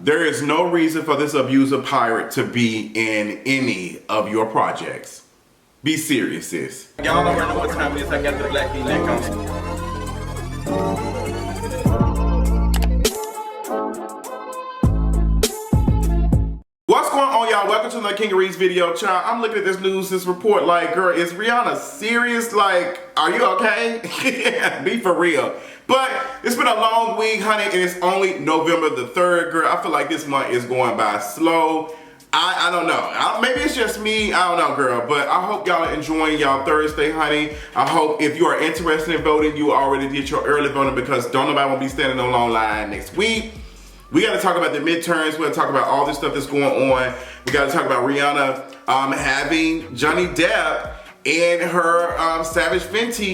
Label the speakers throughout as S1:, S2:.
S1: there is no reason for this abuser pirate to be in any of your projects. Be serious, sis.
S2: Y'all already know what time it is. I got the black V-neck on.
S1: What's going on, y'all? Welcome to another King of Reads video, child. I'm looking at this news, this report, like, girl, is Rihanna serious? Like, are you okay? Be for real. But it's been a long week, honey, and it's only November the 3rd, girl. I feel like this month is going by slow. I don't know. Maybe it's just me. I don't know, girl. But I hope y'all are enjoying y'all Thursday, honey. I hope if you are interested in voting, you already did your early voting, because don't nobody want to be standing on a long line next week. We got to talk about the midterms. We're going to talk about all this stuff that's going on. We got to talk about Rihanna having Johnny Depp in her Savage Fenty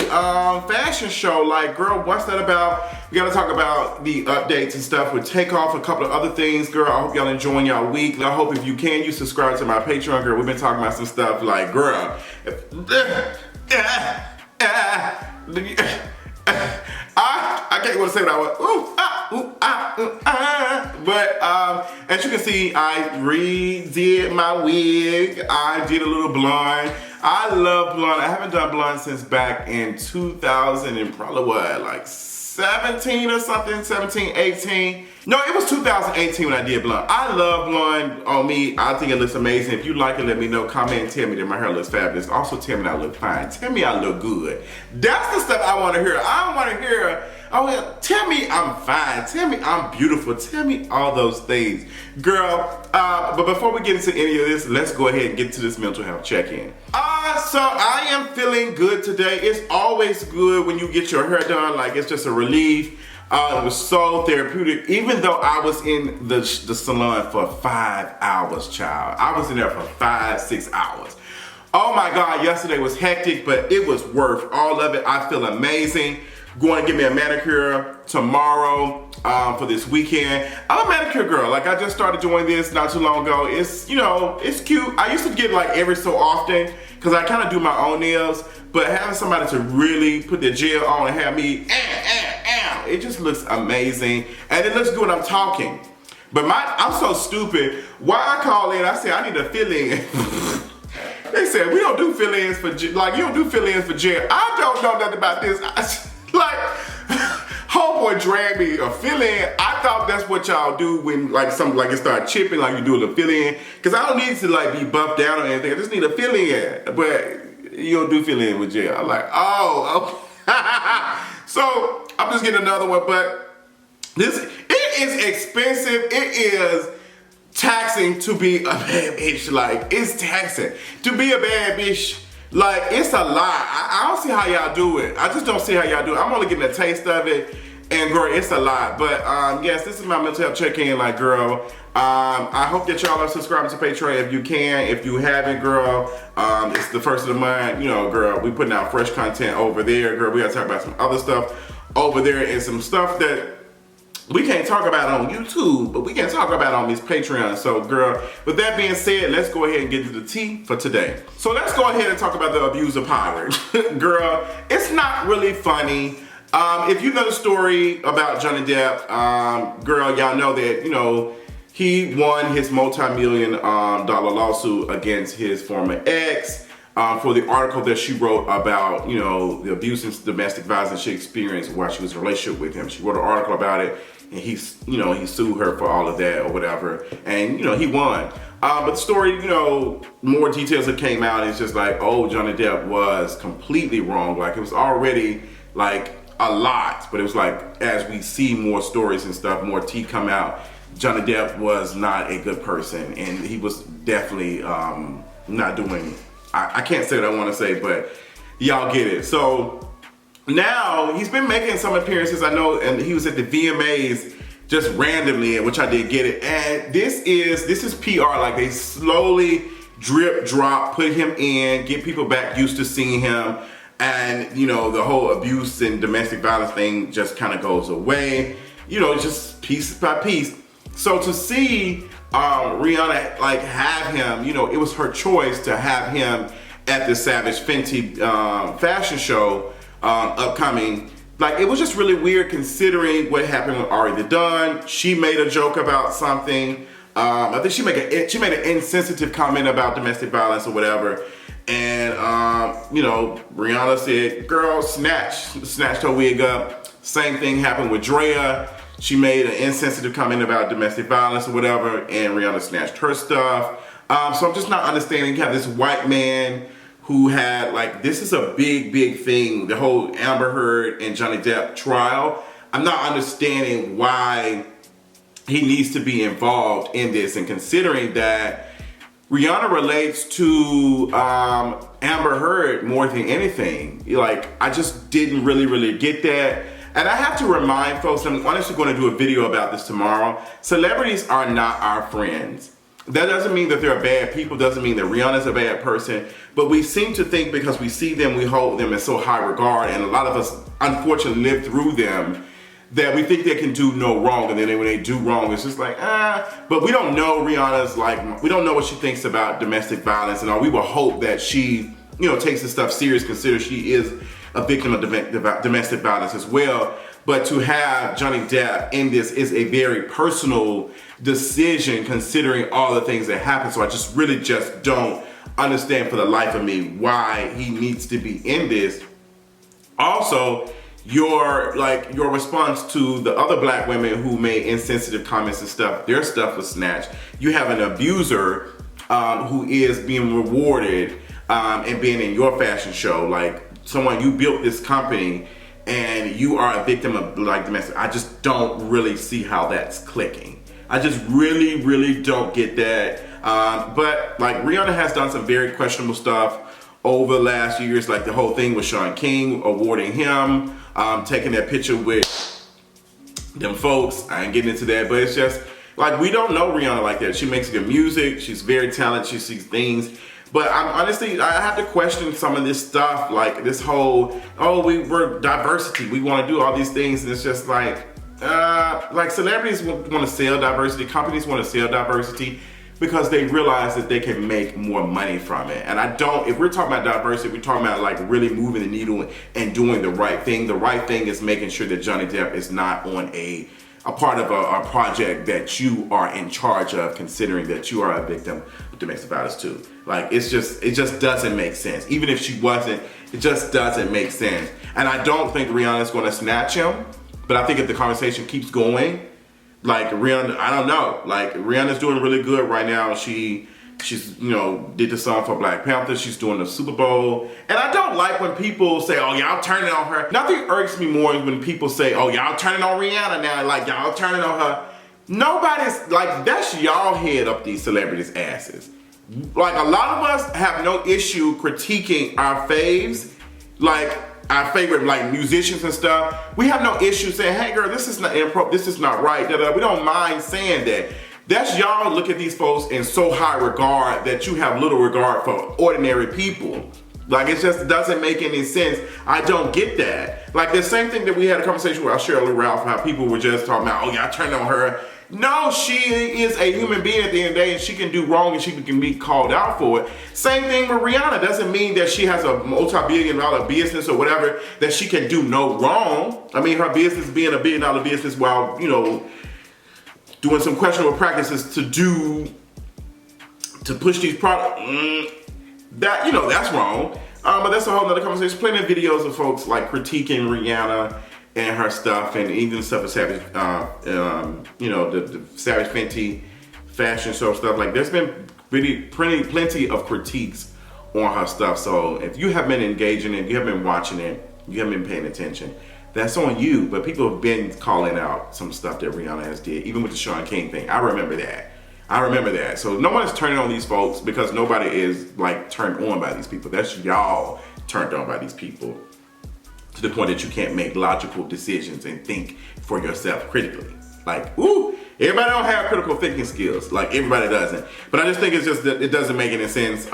S1: Fashion show. Like, girl, what's that about? We got to talk about the updates and stuff with Takeoff, a couple of other things. Girl, I hope y'all enjoying y'all week. I hope if you can, you subscribe to my Patreon, girl. We've been talking about some stuff like, girl. I can't want to say what I want. But as you can see, I redid my wig. I did a little blonde. I love blonde. I haven't done blonde since back in 2000 and probably what, like 17 or something, 17, 18. No, it was 2018 when I did blonde. I love blonde on me. I think it looks amazing. If you like it, let me know. Comment and tell me that my hair looks fabulous. Also tell me that I look fine. Tell me I look good. That's the stuff I want to hear. I don't want to hear, oh, well, tell me I'm fine. Tell me I'm beautiful. Tell me all those things. Girl, but before we get into any of this, let's go ahead and get to this mental health check-in. So I am feeling good today. It's always good when you get your hair done. Like, it's just a relief. It was so therapeutic, even though I was in the salon for 5 hours, child. I was in there for 5-6 hours. Oh my God, yesterday was hectic, but it was worth all of it. I feel amazing. Going to get me a manicure tomorrow for this weekend. I'm a manicure girl. Like, I just started doing this not too long ago. It's, you know, it's cute. I used to get like every so often because I kind of do my own nails, but having somebody to really put the gel on and have me, it just looks amazing. And it looks good when I'm talking. But I'm so stupid. Why I call in, I say I need a fill-in. They said, we don't do fill-ins for, like, you don't do fill-ins for gel. I don't know nothing about this. Like, homeboy dragged me a fill-in. I thought that's what y'all do when like something like it start chipping, like you do a little fill-in. Cause I don't need to like be buffed down or anything. I just need a fill-in. But you don't do fill-in with gel. I'm like, oh. So I'm just getting another one. But it is expensive. It is taxing to be a bad bitch. Like, it's taxing to be a bad bitch. Like, it's a lot. I don't see how y'all do it. I just don't see how y'all do it. I'm only getting a taste of it, and girl, it's a lot. But yes, this is my mental health check-in. Like, girl, I hope that y'all are subscribing to Patreon if you can. If you haven't, girl, it's the first of the month. You know, girl, we putting out fresh content over there. Girl, we gotta talk about some other stuff over there and some stuff that we can't talk about on YouTube, but we can talk about on this Patreon. So, girl, with that being said, let's go ahead and get to the tea for today. So let's go ahead and talk about the abuser pirate. Girl, it's not really funny. If you know the story about Johnny Depp, girl, y'all know that, you know, he won his multi-million dollar lawsuit against his former ex for the article that she wrote about, you know, the abuse and domestic violence she experienced while she was in a relationship with him. She wrote an article about it. And he sued her for all of that or whatever. And, you know, he won. But the story, you know, more details that came out. It's just like, oh, Johnny Depp was completely wrong. Like, it was already, like, a lot. But it was like, as we see more stories and stuff, more tea come out, Johnny Depp was not a good person. And he was definitely not doing, I can't say what I want to say, but y'all get it. So now he's been making some appearances, I know, and he was at the VMAs just randomly, which I did get it. And this is PR. Like, they slowly drip drop, put him in, get people back used to seeing him, and, you know, the whole abuse and domestic violence thing just kind of goes away, you know, just piece by piece. So to see Rihanna like have him, you know, it was her choice to have him at the Savage Fenty Fashion show upcoming. like, it was just really weird considering what happened with Ari the Dunn. She made a joke about something. I think she made an insensitive comment about domestic violence or whatever. And, you know, Rihanna said, girl, snatched her wig up. Same thing happened with Drea. She made an insensitive comment about domestic violence or whatever, and Rihanna snatched her stuff. So I'm just not understanding. You have this white man who had, like, this is a big thing, the whole Amber Heard and Johnny Depp trial. I'm not understanding why he needs to be involved in this, and considering that Rihanna relates to Amber Heard more than anything. Like, I just didn't really get that. And I have to remind folks, I'm honestly going to do a video about this tomorrow. Celebrities are not our friends. That doesn't mean that they're bad people, doesn't mean that Rihanna's a bad person, but we seem to think because we see them, we hold them in so high regard, and a lot of us unfortunately live through them, that we think they can do no wrong, and then when they do wrong, it's just like, but we don't know Rihanna's, like, we don't know what she thinks about domestic violence and all. We will hope that she, you know, takes this stuff serious, consider she is a victim of domestic violence as well. But to have Johnny Depp in this is a very personal decision considering all the things that happen. So I just really just don't understand for the life of me why he needs to be in this. Also, your response to the other black women who made insensitive comments and stuff, their stuff was snatched. You have an abuser who is being rewarded and being in your fashion show, like someone, you built this company and you are a victim of, like, domestic. I just don't really see how that's clicking. I just really don't get that. But like, Rihanna has done some very questionable stuff over the last years, like the whole thing with Sean King, awarding him, taking that picture with them folks. I ain't getting into that, but it's just like, we don't know Rihanna like that. She makes good music, she's very talented, she sees things. But I'm honestly, I have to question some of this stuff, like this whole, oh, we're diversity, we want to do all these things, and it's just like celebrities want to sell diversity, companies want to sell diversity because they realize that they can make more money from it. And I don't, if we're talking about diversity, we're talking about like really moving the needle and doing the right thing. The right thing is making sure that Johnny Depp is not on a part of a project that you are in charge of, considering that you are a victim of domestic violence too. Like, it just doesn't make sense. Even if she wasn't, it just doesn't make sense. And I don't think Rihanna's gonna snatch him, but I think if the conversation keeps going, like Rihanna, I don't know, like Rihanna's doing really good right now. She's, you know, did the song for Black Panther. She's doing the Super Bowl. And I don't like when people say, oh, y'all turning on her. Nothing irks me more when people say, oh, y'all turning on Rihanna now, like y'all turning on her. Nobody's, like, that's y'all head up these celebrities' asses. Like, a lot of us have no issue critiquing our faves, like our favorite, like, musicians and stuff. We have no issue saying, hey girl, this is not improper, this is not right. We don't mind saying that. That's y'all look at these folks in so high regard that you have little regard for ordinary people. Like, it just doesn't make any sense. I don't get that. Like, the same thing that we had a conversation with Shirley Ralph, how people were just talking about, oh, y'all turned on her. No, she is a human being at the end of the day, and she can do wrong and she can be called out for it. Same thing with Rihanna. Doesn't mean that she has a multi-billion-dollar business or whatever, that she can do no wrong. I mean, her business being a billion-dollar business while, you know, doing some questionable practices to push these products, that, you know, that's wrong. But that's a whole nother conversation. Plenty of videos of folks like critiquing Rihanna and her stuff, and even stuff with Savage, you know, the Savage Fenty Fashion show stuff. Like, there's been really plenty of critiques on her stuff. So if you have been engaging it, you have been watching it, you haven't been paying attention, that's on you. But people have been calling out some stuff that Rihanna has did, even with the Sean King thing. I remember that. So no one is turning on these folks because nobody is, like, turned on by these people. That's y'all turned on by these people, to the point that you can't make logical decisions and think for yourself critically. Like, ooh, everybody don't have critical thinking skills. Like, everybody doesn't. But I just think it's just that it doesn't make any sense.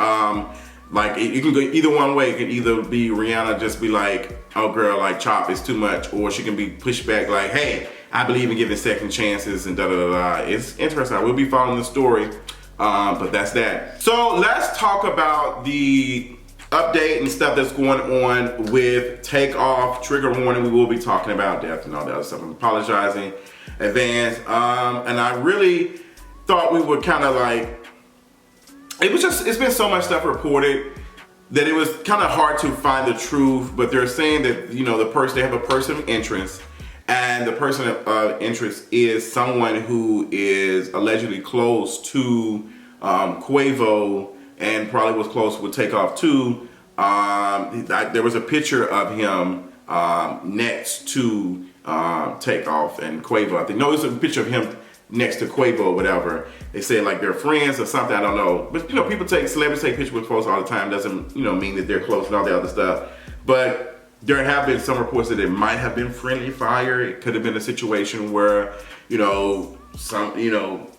S1: Like, you can go either one way. It can either be Rihanna just be like, oh girl, like, chop is too much, or she can be pushed back like, hey, I believe in giving second chances and da-da-da-da. It's interesting. I will be following the story, but that's that. So let's talk about the update and stuff that's going on with Takeoff. Trigger warning, we will be talking about death and all that other stuff. I'm apologizing in advance. And I really thought we would kind of like, it's been so much stuff reported that it was kind of hard to find the truth, but they're saying that, you know, they have a person of interest, and the person of interest is someone who is allegedly close to Quavo, and probably was close with Takeoff too. There was a picture of him next to Takeoff and Quavo. I think, no, it's a picture of him next to Quavo or whatever. They say like they're friends or something, I don't know. But you know, celebrities take pictures with folks all the time. Doesn't, you know, mean that they're close and all the other stuff. But there have been some reports that it might have been friendly fire. It could have been a situation where, you know, some, you know,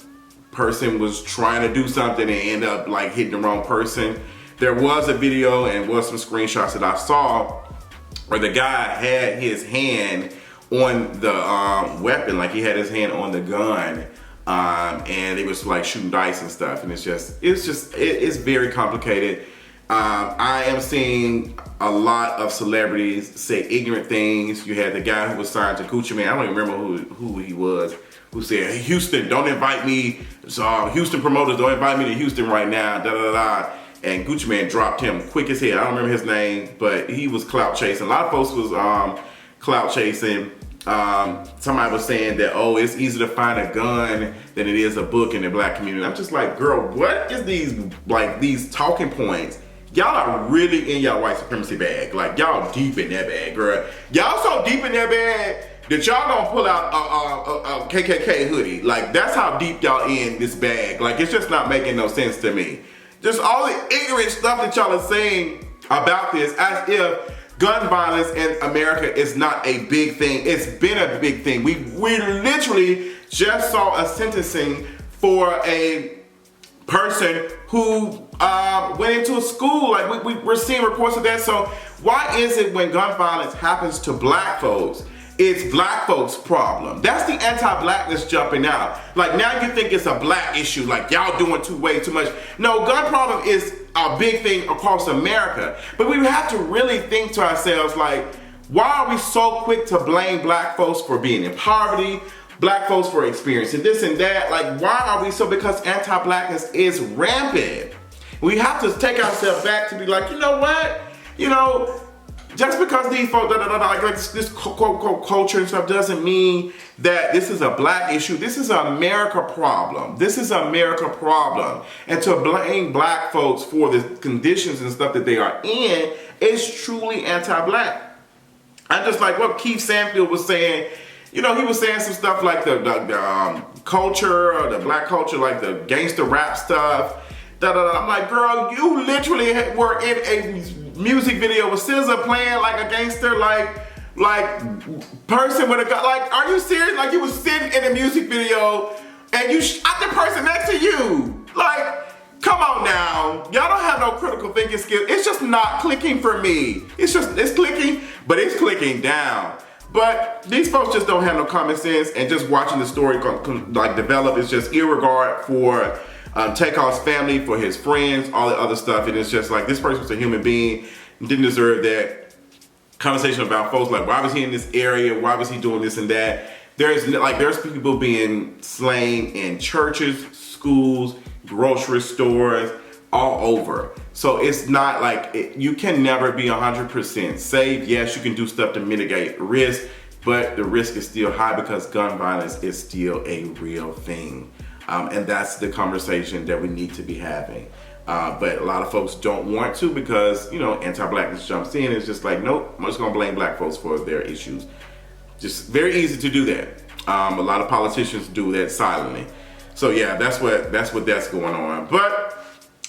S1: person was trying to do something and end up like hitting the wrong person. There was a video and was some screenshots that I saw where the guy had his hand on the weapon, like he had his hand on the gun, and it was like shooting dice and stuff, and it's very complicated. I am seeing a lot of celebrities say ignorant things. You had the guy who was signed to Gucci Mane, I don't even remember who he was, who said, "Hey, Houston, don't invite me, Houston promoters, don't invite me to Houston right now, da da da." And Gucci Mane dropped him quick as hell. I don't remember his name, but he was clout chasing. A lot of folks was clout chasing. Somebody was saying that, oh, it's easier to find a gun than it is a book in the black community. I'm just like, girl, what is these talking points? Y'all are really in y'all white supremacy bag. Like, y'all deep in that bag, girl. Y'all so deep in that bag that y'all gonna pull out a KKK hoodie. Like, that's how deep y'all in this bag. Like, it's just not making no sense to me. Just all the ignorant stuff that y'all are saying about this, as if gun violence in America is not a big thing. It's been a big thing. We literally just saw a sentencing for a person who went into a school. Like we're seeing reports of that. So why is it when gun violence happens to black folks, it's black folks' problem? That's the anti-blackness jumping out. Like, now you think it's a black issue, like y'all doing way too much. No, gun problem is a big thing across America. But we have to really think to ourselves, like, why are we so quick to blame black folks for being in poverty, black folks for experiencing this and that? Like, why are we so? Because anti-blackness is rampant. We have to take ourselves back to be like, you know what? You know, just because these folks, like this quote culture and stuff doesn't mean that this is a black issue. This is an America problem. This is an America problem. And to blame black folks for the conditions and stuff that they are in is truly anti-black. I'm just like what Keith Sanfield was saying. You know, he was saying some stuff like the culture, or the black culture, like the gangster rap stuff. I'm like, girl, you literally were in a music video with SZA playing like a gangster, like person with a gun. Like, are you serious? Like, you was sitting in a music video and you shot the person next to you. Like, come on now. Y'all don't have no critical thinking skills. It's just not clicking for me. It's clicking, but it's clicking down. But these folks just don't have no common sense, and just watching the story like develop is just irregard for Takeoff's family, for his friends, all the other stuff. And it's just like, this person was a human being, didn't deserve that. Conversation about folks like, why was he in this area? Why was he doing this and that? There's people being slain in churches, schools, grocery stores, all over. So it's not like, you can never be 100% safe. Yes, you can do stuff to mitigate risk, but the risk is still high because gun violence is still a real thing. And that's the conversation that we need to be having. But a lot of folks don't want to, because, you know, anti-blackness jumps in. It's just like, nope, I'm just gonna blame black folks for their issues. Just very easy to do that. A lot of politicians do that silently. So yeah, that's going on. But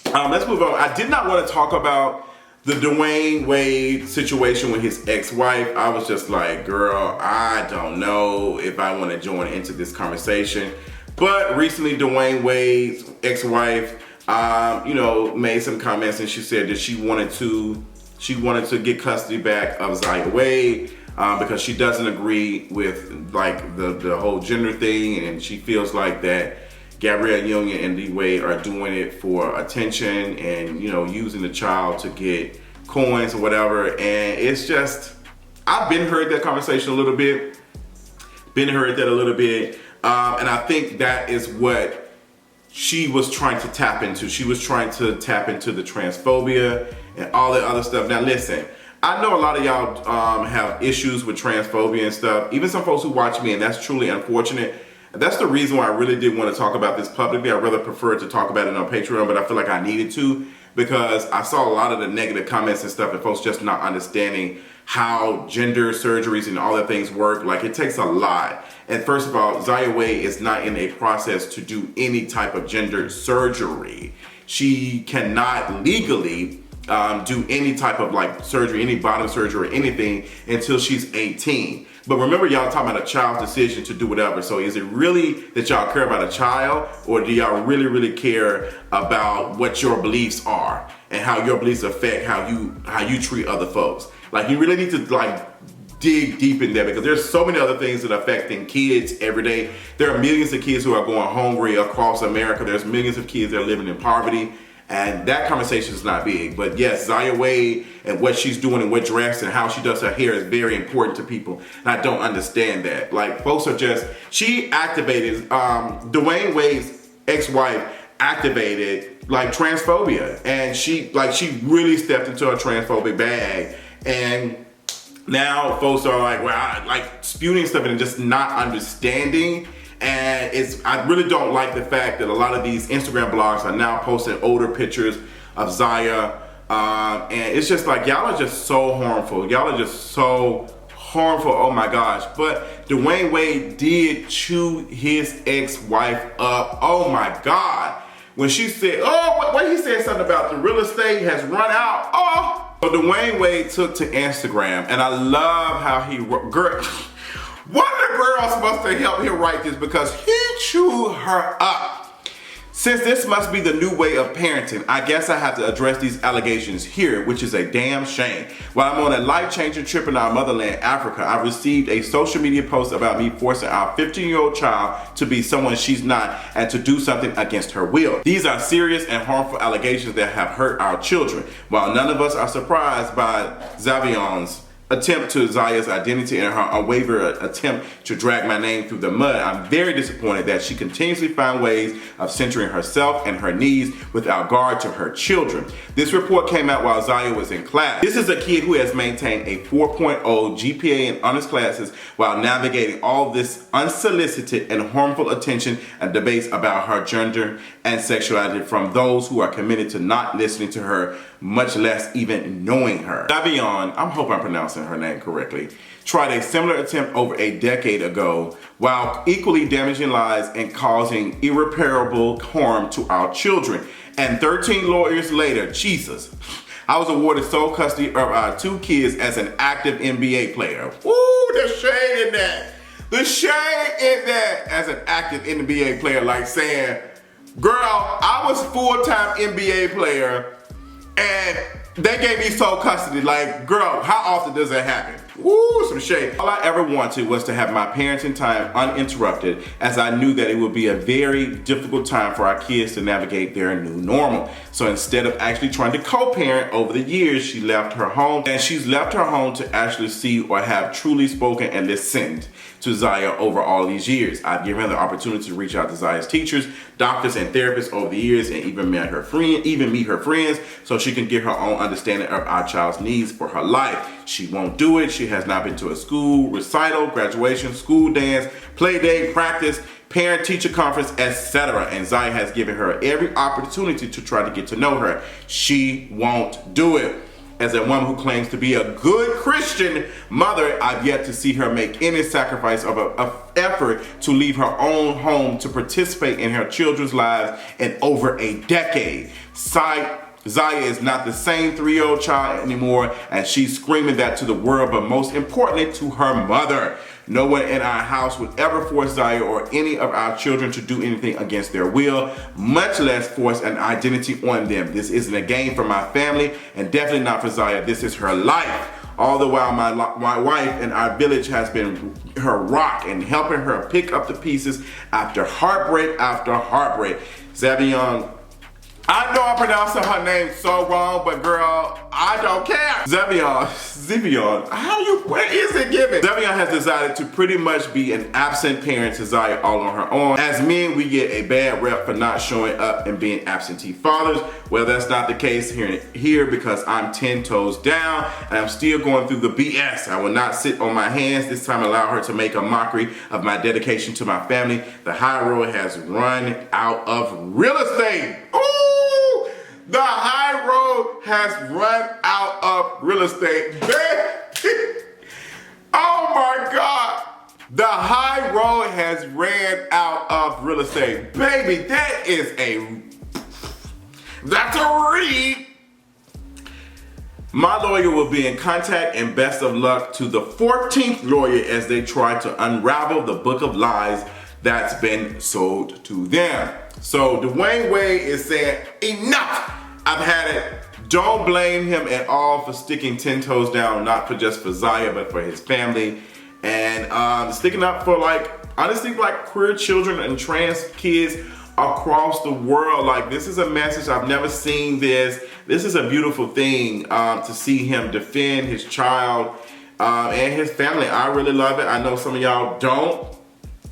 S1: let's move on. I did not want to talk about the Dwayne Wade situation with his ex-wife. I was just like, girl, I don't know if I want to join into this conversation. But recently, Dwayne Wade's ex-wife, you know, made some comments, and she said that she wanted to get custody back of Zaya Wade because she doesn't agree with like the whole gender thing, and she feels like that Gabrielle Union and D Wade are doing it for attention and, you know, using the child to get coins or whatever, and it's just, I've been heard that conversation a little bit, and I think that is what she was trying to tap into. She was trying to tap into the transphobia and all that other stuff. Now listen, I know a lot of y'all have issues with transphobia and stuff, even some folks who watch me, and that's truly unfortunate. And that's the reason why I really did want to talk about this publicly. I'd rather prefer to talk about it on Patreon, but I feel like I needed to, because I saw a lot of the negative comments and stuff and folks just not understanding how gender surgeries and all that things work. Like, it takes a lot. And first of all, Zaya Wade is not in a process to do any type of gender surgery. She cannot legally do any type of like surgery, any bottom surgery or anything until she's 18. But remember, y'all talking about a child's decision to do whatever. So is it really that y'all care about a child, or do y'all really care about what your beliefs are and how your beliefs affect how you treat other folks? Like, you really need to like dig deep in there, because there's so many other things that are affecting kids every day. There are millions of kids who are going hungry across America. There's millions of kids that are living in poverty. And that conversation is not big. But yes, Zaya Wade and what she's doing and what dress and how she does her hair is very important to people. And I don't understand that. Like, folks are just, she activated, Dwayne Wade's ex-wife activated like transphobia. And she really stepped into a transphobic bag. And now folks are like, well, like spewing stuff and just not understanding. And I really don't like the fact that a lot of these Instagram blogs are now posting older pictures of Zaya. And it's just like, y'all are just so harmful. Y'all are just so harmful, oh my gosh. But Dwayne Wade did chew his ex-wife up, oh my God. When she said, when he said something about the real estate has run out, So Dwayne Wade took to Instagram, and I love how he, one of the girls must have helped him write this, because he chewed her up. Since this must be the new way of parenting, I guess I have to address these allegations here, which is a damn shame. While I'm on a life-changing trip in our motherland, Africa, I received a social media post about me forcing our 15-year-old child to be someone she's not and to do something against her will. These are serious and harmful allegations that have hurt our children. While none of us are surprised by Zavion's attempt to Zaya's identity and her unwavering attempt to drag my name through the mud, I'm very disappointed that she continuously finds ways of centering herself and her needs without regard to her children. This report came out while Zaya was in class. This is a kid who has maintained a 4.0 GPA in honors classes while navigating all this unsolicited and harmful attention and debates about her gender and sexuality from those who are committed to not listening to her, much less even knowing her. Zavion, I hope I'm pronouncing her name correctly, tried a similar attempt over a decade ago while equally damaging lives and causing irreparable harm to our children. And 13 lawyers later, Jesus, I was awarded sole custody of our 2 kids as an active NBA player. Ooh, the shade in that. The shade in that as an active NBA player, like saying, girl, I was full-time NBA player and they gave me sole custody. Like, girl, how often does that happen? Woo, some shade. All I ever wanted was to have my parenting time uninterrupted, as I knew that it would be a very difficult time for our kids to navigate their new normal. So instead of actually trying to co-parent over the years, she left her home, and she's left her home to actually see or have truly spoken and listened to Zaya over all these years. I've given her the opportunity to reach out to Zaya's teachers, doctors, and therapists over the years, and even meet her friends, so she can get her own understanding of our child's needs for her life. She won't do it. She has not been to a school recital, graduation, school dance, play day, practice, parent-teacher conference, etc. And Zaya has given her every opportunity to try to get to know her. She won't do it. As a woman who claims to be a good Christian mother, I've yet to see her make any sacrifice of effort to leave her own home to participate in her children's lives in over a decade. Zaya is not the same 3-year-old child anymore, and she's screaming that to the world, but most importantly to her mother. No one in our house would ever force Zaya or any of our children to do anything against their will, much less force an identity on them. This isn't a game for my family, and definitely not for Zaya. This is her life. All the while, my wife and our village has been her rock and helping her pick up the pieces after heartbreak after heartbreak. Zavion, I know I'm pronouncing her name so wrong, but girl, I don't care. Zevion, where is it given? Zevion has decided to pretty much be an absent parent to Zaya all on her own. As men, we get a bad rep for not showing up and being absentee fathers. Well, that's not the case here because I'm 10 toes down and I'm still going through the BS. I will not sit on my hands. This time allow her to make a mockery of my dedication to my family. The high road has run out of real estate. Ooh! The high road has run out of real estate. Oh my God. The high road has ran out of real estate. Baby, that's a read. My lawyer will be in contact and best of luck to the 14th lawyer as they try to unravel the book of lies that's been sold to them. So Dwayne Wade is saying, enough, I've had it. Don't blame him at all for sticking 10 toes down, not just for Zaya, but for his family. And sticking up for honestly, queer children and trans kids across the world. Like, this is a message, I've never seen this. This is a beautiful thing to see him defend his child and his family. I really love it. I know some of y'all don't.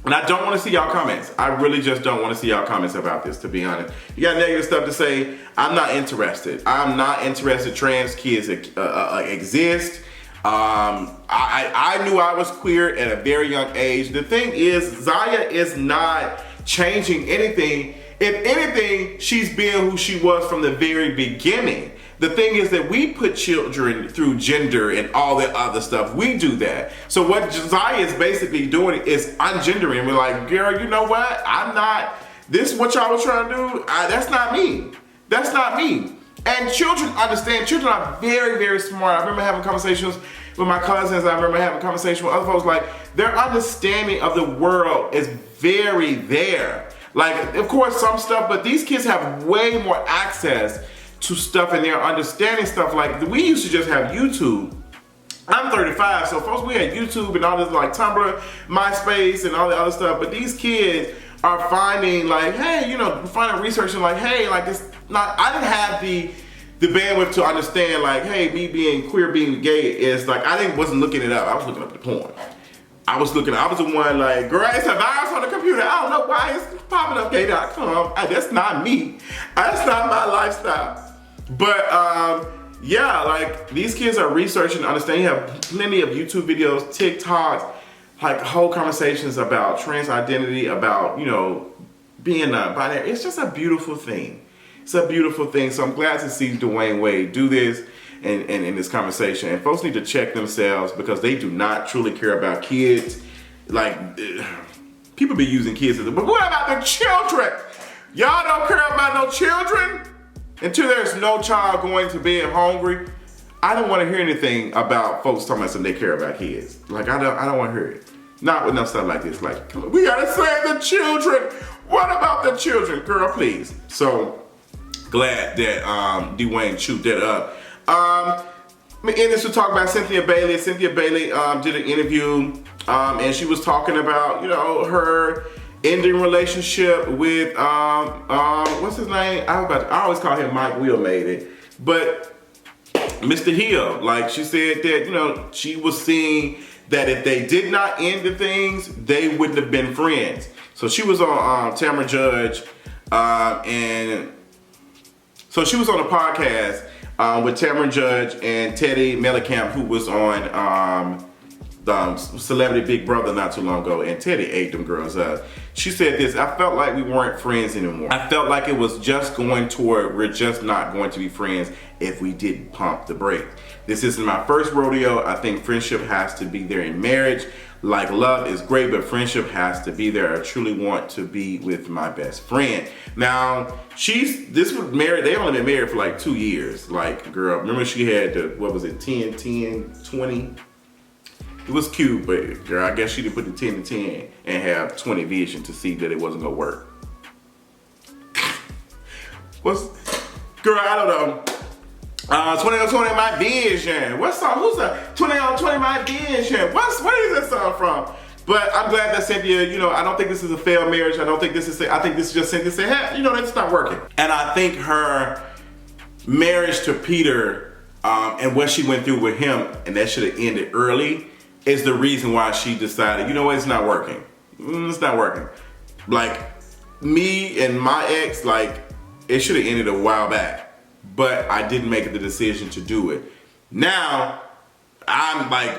S1: And I don't want to see y'all comments. I really just don't want to see y'all comments about this, to be honest. You got negative stuff to say, I'm not interested. I'm not interested trans kids exist. I knew I was queer at a very young age. The thing is, Zaya is not changing anything. If anything, she's being who she was from the very beginning. The thing is that we put children through gender and all that other stuff. We do that. So what Zaya is basically doing is ungendering. We're like, girl, you know what? This is what y'all was trying to do. That's not me. That's not me. And children understand. Children are very, very smart. I remember having conversations with my cousins. I remember having conversations with other folks. Like, their understanding of the world is very there. Like, of course, some stuff, but these kids have way more access to stuff and they're understanding stuff. Like, we used to just have YouTube. I'm 35, so folks, we had YouTube and all this, like Tumblr, MySpace, and all the other stuff. But these kids are finding, like, hey, finding research and like, hey, like, it's not. I didn't have the bandwidth to understand, like, hey, me being queer, being gay is like, wasn't looking it up. I was looking up the porn. I was the one like, girl, it's a virus on the computer. I don't know why it's popping up gay.com. That's not me. That's not my lifestyle. But yeah, like, these kids are researching, understanding. You have plenty of YouTube videos, TikToks, like whole conversations about trans identity, about, being binary. It's just a beautiful thing. It's a beautiful thing. So I'm glad to see Dwayne Wade do this and in this conversation. And folks need to check themselves because they do not truly care about kids. Like, people be using kids as, but what about the children? Y'all don't care about no children? Until there's no child going to bed hungry, I don't want to hear anything about folks talking about something they care about kids. Like, I don't want to hear it. Not with no stuff like this. Like, come on, we gotta save the children. What about the children, girl? Please. So glad that Dwayne chewed that up. In this, we'll talk about Cynthia Bailey. Cynthia Bailey did an interview, and she was talking about her ending relationship with what's his name? I always call him Mike Will made it, but Mr. Hill. Like, she said that she was seeing that if they did not end the things, they wouldn't have been friends. So she was on Tamara Judge, and so she was on a podcast with Tamara Judge and Teddy Mellencamp, who was on Celebrity Big Brother not too long ago, and Teddy ate them girls up. She said this: I felt like we weren't friends anymore. I felt like it was just going toward, we're just not going to be friends if we didn't pump the brakes. This isn't my first rodeo. I think friendship has to be there in marriage. Like, love is great, but friendship has to be there. I truly want to be with my best friend. Now, they only been married for like 2 years. Like, girl, remember she had the, 10-10-20? It was cute, but girl, I guess she didn't put the 10 to 10 and have 20 vision to see that it wasn't gonna work. Girl, I don't know. 20 on 20 my vision. What song? Who's that? 20 on 20 my vision. Where is this song from? But I'm glad that Cynthia, you know, I don't think this is a failed marriage. I think this is just Cynthia saying, hey, you know, that's not working. And I think her marriage to Peter and what she went through with him, and that should have ended early, is the reason why she decided, you know what, it's not working. It's not working. Like, me and my ex, like, it should have ended a while back. But I didn't make the decision to do it. Now, I'm like,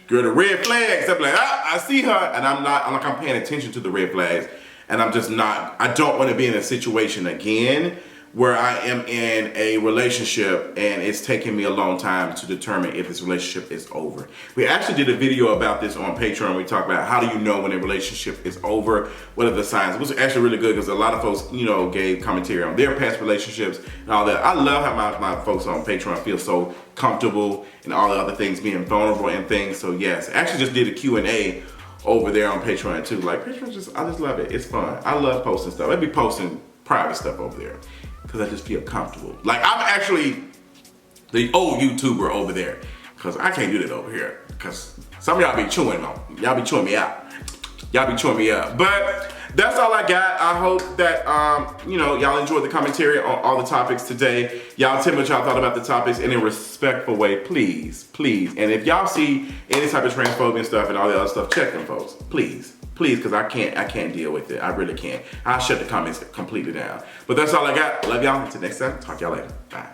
S1: girl, the red flags. I'm like, I see her, and I'm paying attention to the red flags, and I'm just not. I don't want to be in a situation again where I am in a relationship and it's taking me a long time to determine if this relationship is over. We actually did a video about this on Patreon. We talked about how do you know when a relationship is over? What are the signs? It was actually really good because a lot of folks, you know, gave commentary on their past relationships and all that. I love how my folks on Patreon feel so comfortable and all the other things, being vulnerable and things. So yes, actually just did a Q&A over there on Patreon too. Like Patreon, I just love it. It's fun. I love posting stuff. I'd be posting private stuff over there because I just feel comfortable. Like I'm actually the old YouTuber over there because I can't do that over here because some of y'all be chewing on. Y'all be chewing me out. Y'all be chewing me up. But that's all I got. I hope that you know, y'all enjoyed the commentary on all the topics today. Y'all tell me what y'all thought about the topics in a respectful way, please, please. And if y'all see any type of transphobia and stuff and all the other stuff, check them, folks, please, please, because I can't deal with it. I really can't. I'll shut the comments completely down. But that's all I got. Love y'all. Until next time. Talk to y'all later. Bye.